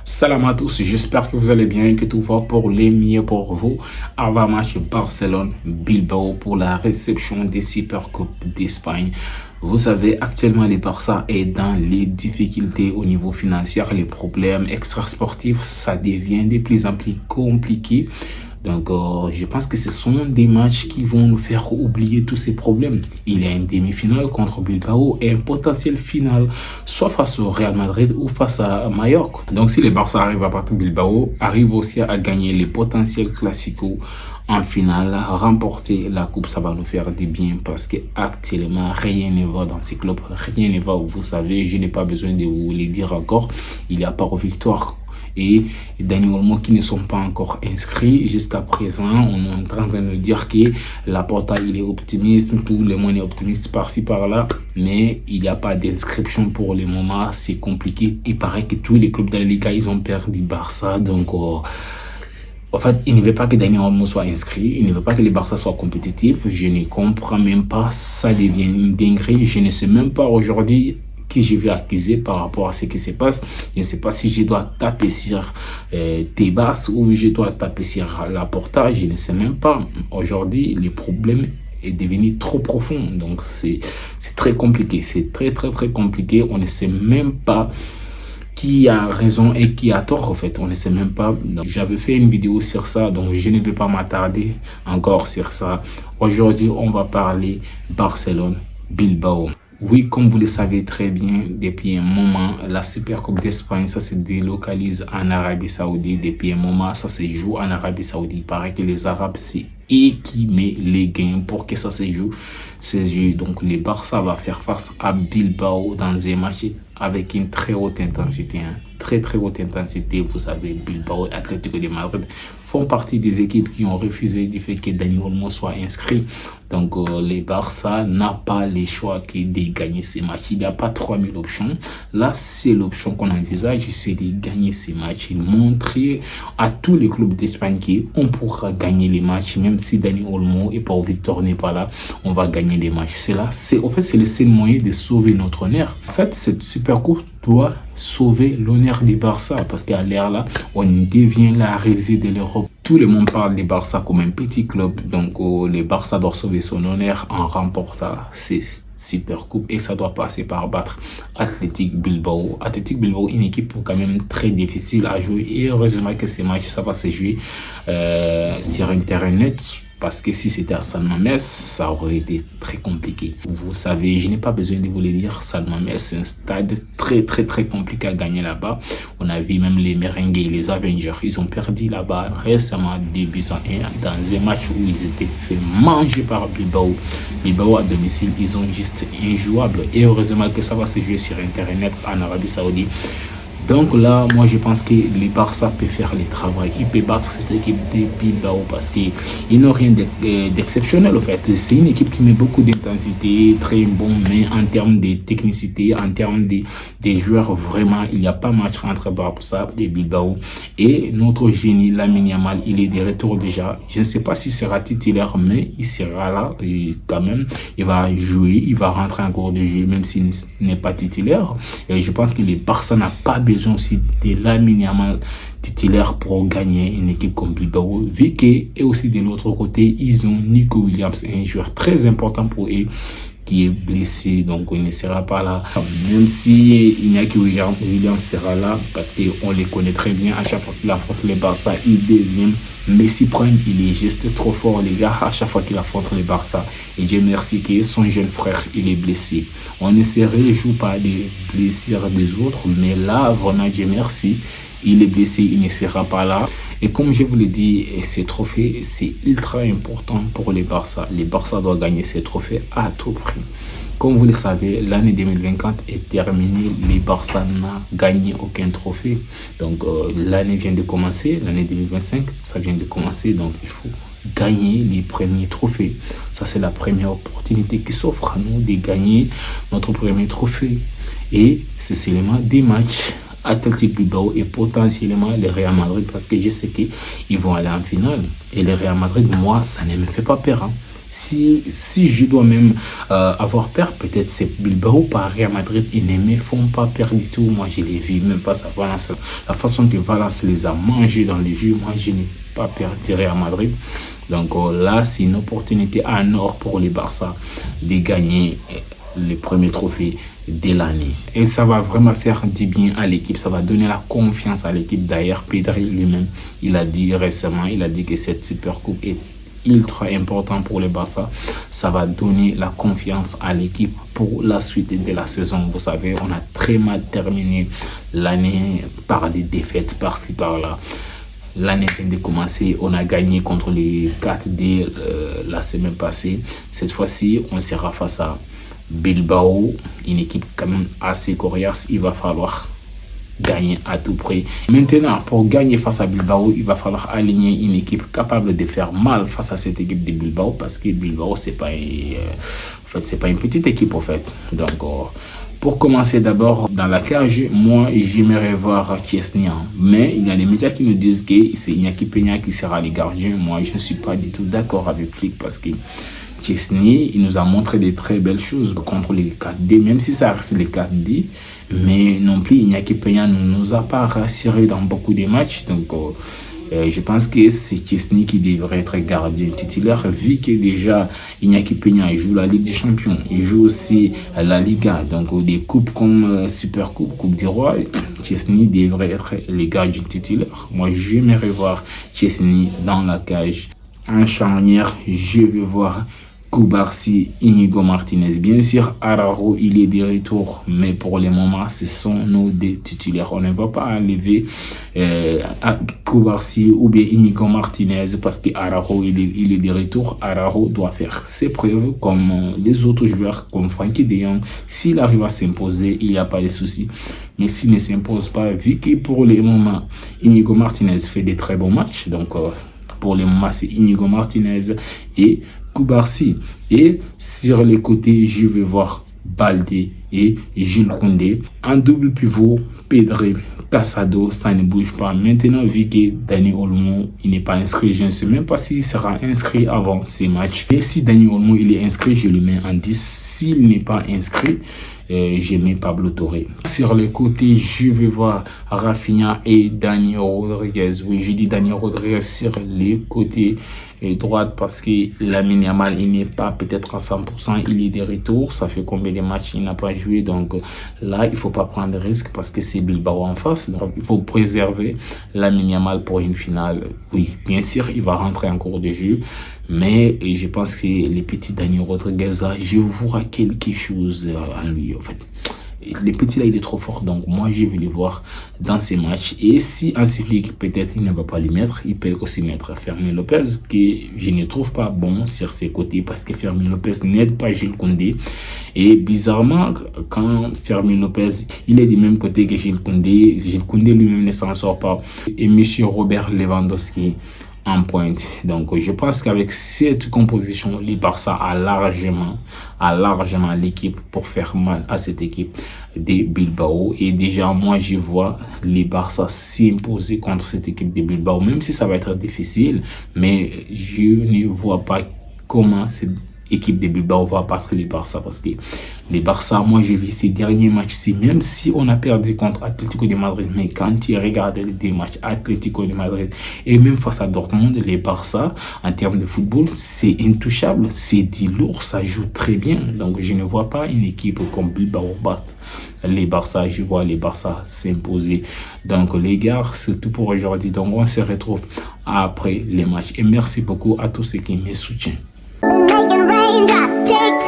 Salam à tous, j'espère que vous allez bien et que tout va pour les mieux pour vous. Avant-match Barcelone-Bilbao pour la réception des Supercoupes d'Espagne. Vous savez, actuellement, les Barça est dans les difficultés au niveau financier, les problèmes extrasportifs, ça devient de plus en plus compliqué. Donc, je pense que ce sont des matchs qui vont nous faire oublier tous ces problèmes. Il y a une demi-finale contre Bilbao et un potentiel final, soit face au Real Madrid ou face à Mallorca. Donc, si les Barça arrivent à battre Bilbao, arrivent aussi à gagner les potentiels classicos en finale, remporter la coupe, ça va nous faire du bien parce que actuellement rien ne va dans ces clubs, rien ne va. Vous savez, je n'ai pas besoin de vous le dire encore. Il y a pas de victoire et Dani Olmo qui ne sont pas encore inscrits jusqu'à présent. On est en train de nous dire que Laporta il est optimiste, tout le monde est optimiste par-ci par-là, mais il n'y a pas d'inscription pour le moment. C'est compliqué. Il paraît que tous les clubs de la Liga ils ont perdu Barça, donc en fait, il ne veut pas que Dani Olmo soit inscrit, il ne veut pas que les Barça soient compétitifs. Je ne comprends même pas, ça devient une dinguerie. Je ne sais même pas aujourd'hui qui je vais accuser par rapport à ce qui se passe. Je ne sais pas si je dois taper sur Tebas ou je dois taper sur Laporta. Je ne sais même pas. Aujourd'hui, le problème est devenu trop profond. Donc, c'est très compliqué. C'est très compliqué. On ne sait même pas qui a raison et qui a tort en fait. On ne sait même pas. J'avais fait une vidéo sur ça, donc je ne vais pas m'attarder encore sur ça. Aujourd'hui, on va parler Barcelone-Bilbao. Oui, comme vous le savez très bien, depuis un moment, la Supercoupe d'Espagne, ça se délocalise en Arabie Saoudite. Depuis un moment, ça se joue en Arabie Saoudite. Il paraît que les Arabes, c'est eux qui mettent les gains pour que ça se joue. Donc, le Barça va faire face à Bilbao dans un match avec une très haute intensité. Très haute intensité. Vous savez, Bilbao et Atlético de Madrid font partie des équipes qui ont refusé du fait que Dani Olmo soit inscrit. Donc, les Barça n'a pas le choix que de gagner ces matchs. Il n'y a pas 3000 options. Là, c'est l'option qu'on envisage, c'est de gagner ces matchs et montrer à tous les clubs d'Espagne qu'on pourra gagner les matchs, même si Dani Olmo et Pau Victor n'est pas là, on va gagner les matchs. En fait, c'est le seul moyen de sauver notre honneur. En fait, cette Supercoupe doit sauver l'honneur du Barça parce qu'à l'ère là, on devient la risée de l'Europe. Tout le monde parle du Barça comme un petit club, donc le Barça doit sauver son honneur en remportant ces Supercoupes et ça doit passer par battre Athletic Bilbao. Athletic Bilbao, une équipe quand même très difficile à jouer et heureusement que ces matchs, ça va se jouer sur un terrain neutre. Parce que si c'était à San Mamés, ça aurait été très compliqué. Vous savez, je n'ai pas besoin de vous le dire, San Mamés, c'est un stade très compliqué à gagner là-bas. On a vu même les Merengues et les Avengers, ils ont perdu là-bas récemment 2-1 dans un match où ils étaient fait manger par Bilbao. Bilbao à domicile, ils sont juste injouables. Et heureusement que ça va se jouer sur Internet en Arabie Saoudite. Donc là, moi je pense que les Barça peut faire le travail. Il peut battre cette équipe de Bilbao parce qu'ils n'ont rien d'exceptionnel en fait. C'est une équipe qui met beaucoup d'intensité, très bon, mais en termes de technicité, en termes de joueurs, vraiment, il n'y a pas match entre Barça et Bilbao. Et notre génie, Lamine Yamal, il est de retour déjà. Je ne sais pas s'il sera titulaire, mais il sera là et quand même. Il va jouer, il va rentrer en cours de jeu, même s'il n'est pas titulaire. Et je pense que les Barça n'a pas besoin aussi de Lamine Yamal titulaire pour gagner une équipe comme Bilbao, vu que et aussi de l'autre côté ils ont Nico Williams, un joueur très important pour eux qui est blessé, donc il ne sera pas là, même si Iñaki Williams sera là parce qu'on les connaît très bien. À chaque fois qu'il affronte les Barça, il devient Messi Prime, il est juste trop fort les gars à chaque fois qu'il affronte les Barça. Et Dieu merci que son jeune frère il est blessé. On ne se réjouit pas des blessures des autres, mais là vraiment Dieu merci, il est blessé, il ne sera pas là. Et comme je vous l'ai dit, ces trophées, c'est ultra important pour les Barça. Les Barça doivent gagner ces trophées à tout prix. Comme vous le savez, l'année 2024 est terminée. Les Barça n'ont gagné aucun trophée. Donc, l'année vient de commencer. L'année 2025, ça vient de commencer. Donc, il faut gagner les premiers trophées. Ça, c'est la première opportunité qui s'offre à nous de gagner notre premier trophée. Et c'est seulement des matchs. Athletic Bilbao et potentiellement le Real Madrid parce que je sais qu'ils vont aller en finale. Et le Real Madrid, moi, ça ne me fait pas peur. Si je dois même avoir peur, peut-être c'est Bilbao par Real Madrid. Ils ne me font pas peur du tout. Moi, je les vis même face à Valence. La façon que Valence les a mangés dans les jeux, moi, je n'ai pas peur de Real Madrid. Donc là, c'est une opportunité en or pour les Barça de gagner le premier trophée de l'année. Et ça va vraiment faire du bien à l'équipe. Ça va donner la confiance à l'équipe. D'ailleurs, Pedri lui-même, il a dit récemment, il a dit que cette Super Coupe est ultra important pour le Barça. Ça va donner la confiance à l'équipe pour la suite de la saison. Vous savez, on a très mal terminé l'année par des défaites par-ci par-là. L'année vient de commencer, on a gagné contre les 4D la semaine passée. Cette fois-ci, on sera face à Bilbao, une équipe quand même assez coriace. Il va falloir gagner à tout prix. Maintenant, pour gagner face à Bilbao, il va falloir aligner une équipe capable de faire mal face à cette équipe de Bilbao, parce que Bilbao, c'est pas une petite équipe en fait. Donc, pour commencer d'abord dans la cage, moi j'aimerais voir Chesney, mais il y a des médias qui nous disent que c'est Iñaki Peña qui sera le gardien. Moi je ne suis pas du tout d'accord avec Flick, parce que Chesney, il nous a montré des très belles choses contre les 4D, même si ça reste les 4D, mais non plus Iñaki Peña ne nous a pas rassuré dans beaucoup de matchs. Donc je pense que c'est Chesney qui devrait être gardien titulaire, vu que déjà Iñaki Peña joue la Ligue des Champions, il joue aussi la Liga, donc des coupes comme Super Coupe, Coupe du Roi. Chesney devrait être le gardien titulaire. Moi j'aimerais voir Chesney dans la cage. En charnière, je vais voir Cubarsí, Íñigo Martínez. Bien sûr, Araujo, il est de retour, mais pour le moment, ce sont nos deux titulaires. On ne va pas enlever Cubarsí ou bien Íñigo Martínez parce que Araujo, il est de retour. Araujo doit faire ses preuves comme les autres joueurs, comme Frenkie de Jong. S'il arrive à s'imposer, il n'y a pas de souci. Mais s'il ne s'impose pas, vu que pour le moment, Íñigo Martínez fait des très bons matchs, donc pour le moment, c'est Íñigo Martínez et Cubarsí. Et sur les côtés, je vais voir Baldé et Jules Koundé. En double pivot, Pedri, Casado, ça ne bouge pas. Maintenant, vu que Dani Olmo, il n'est pas inscrit, je ne sais même pas s'il sera inscrit avant ces matchs. Et si Dani Olmo, il est inscrit, je le mets en 10. S'il n'est pas inscrit, je mets Pablo Torre. Sur les côtés, je vais voir Rafinha et Dani Rodriguez. Oui, je dis Dani Rodriguez sur les côtés droite parce que Lamine Yamal, il n'est pas peut-être à 100%, il est de retour. Ça fait combien de matchs il n'a pas joué, donc là, il ne faut pas prendre de risque parce que c'est Bilbao en face. Donc, il faut préserver Lamine Yamal pour une finale. Oui, bien sûr, il va rentrer en cours de jeu, mais je pense que les petits Dani Rodriguez, là, je vois quelque chose en lui, en fait. Le petit là, il est trop fort, donc moi je vais le voir dans ces matchs. Et si en Flick, peut-être il ne va pas le mettre, il peut aussi mettre Fermin Lopez, que je ne trouve pas bon sur ses côtés parce que Fermin Lopez n'aide pas Jules Koundé. Et bizarrement, quand Fermin Lopez, il est du même côté que Jules Koundé lui-même ne s'en sort pas. Et monsieur Robert Lewandowski en pointe. Donc je pense qu'avec cette composition, le Barça a largement l'équipe pour faire mal à cette équipe de Bilbao. Et déjà moi je vois les Barça s'imposer contre cette équipe de Bilbao, même si ça va être difficile, mais je ne vois pas comment cette équipe de Bilbao va battre les Barça, parce que les Barça, moi j'ai vu ces derniers matchs-ci, même si on a perdu contre Atlético de Madrid, mais quand tu regardes les matchs Atlético de Madrid et même face à Dortmund, les Barça en termes de football, c'est intouchable, c'est dit lourd, ça joue très bien. Donc je ne vois pas une équipe comme Bilbao battre les Barça. Je vois les Barça s'imposer. Donc les gars, c'est tout pour aujourd'hui. Donc on se retrouve après les matchs et merci beaucoup à tous ceux qui me soutiennent. Make it rain, take